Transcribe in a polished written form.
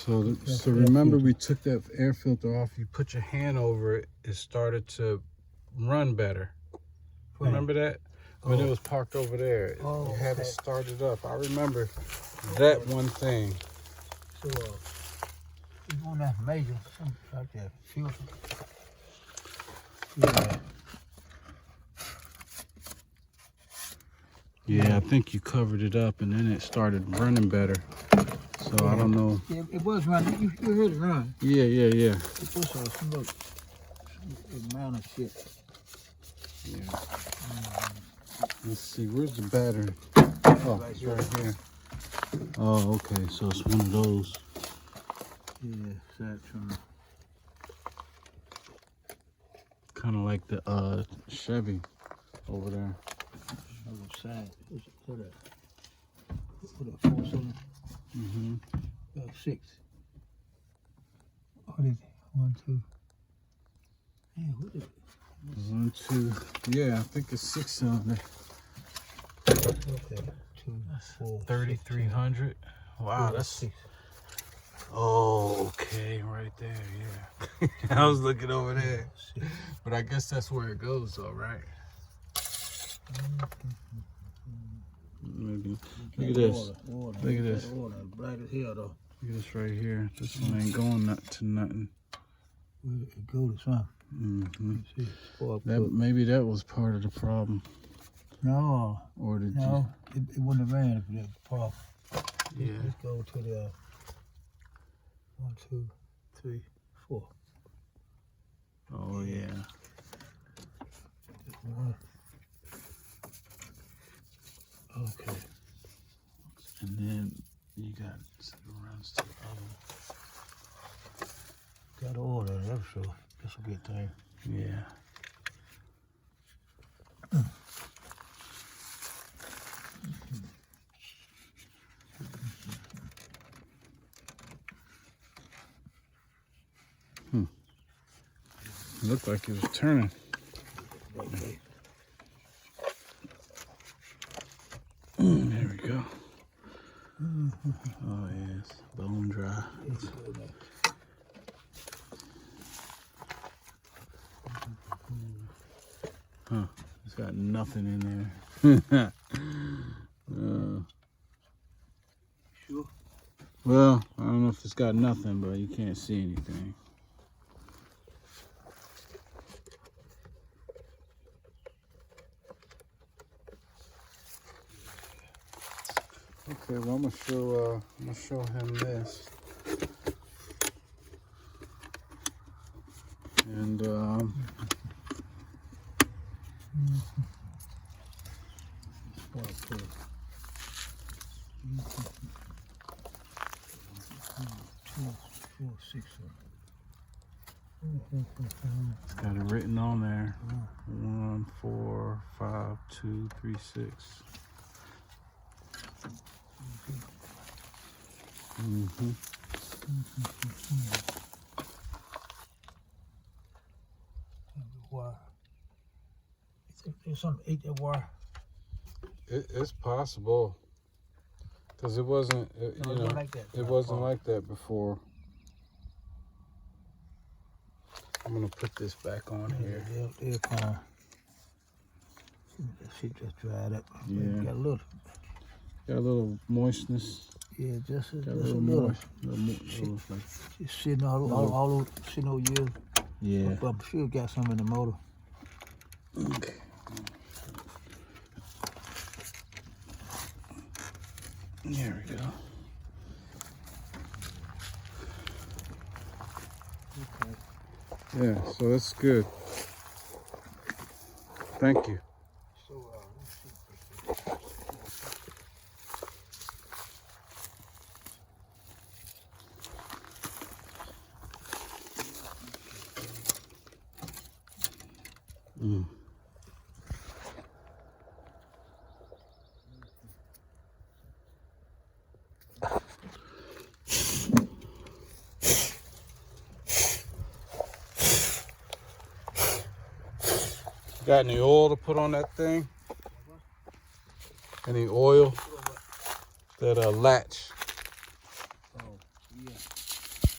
So remember we took that air filter off. You put your hand over it. It started to run better. Remember that? When it was parked over there, you had to start it up. I remember that one thing. So, it's on that major, something like that, filter. Yeah, I think you covered it up and then it started running better. So I don't know. Yeah, it was running. You heard it run. Yeah. It was some amount of shit. Yeah. Let's see, where's the battery? Oh, it's right here. Oh, okay, so it's one of those. Yeah, that's Kind of like the Chevy over there. other side. Put a 4-cylinder. Mm-hmm. 6. What is it? 1, 2. Yeah, what is it? 1, 2. Yeah, I think it's 6-cylinder. Okay. 2, 4. 3,300. Wow, that's 6. Oh, okay, right there. Yeah. I was looking over there, but I guess that's where it goes, though, right? Maybe. Look at this. Look at this. Black as hell, though. Look at this right here. This one ain't going to nothing. It go to something. That maybe that was part of the problem. No. Or did no, it wouldn't have ran if it was a problem. Yeah. Let's go to the 1, 2, 3, 4. Oh yeah. Okay. And then you got runs to the oven. Got oil in it, that's sure. That's a good thing. Yeah. It looked like it was turning. Okay. There we go. Oh yes, bone dry. Huh? It's got nothing in there. Sure. Well, I don't know if it's got nothing, but you can't see anything. Okay, well I'm gonna show him this, and it's got it written on there. 1, 4, 5, 2, 3, 6. Wire. There's something ate that wire. It's possible, because it wasn't. You know, like that. it wasn't like that before. I'm gonna put this back on here. They're fine. That shit just dried up. Yeah. Got a little moistness. Yeah, just a little little. moist. It's sitting all sitting over years. Yeah. But I'm sure it got some in the motor. Okay. There we go. Okay. Yeah, so that's good. Thank you. So, let's see. Got any oil to put on that thing? Any oil? That latch.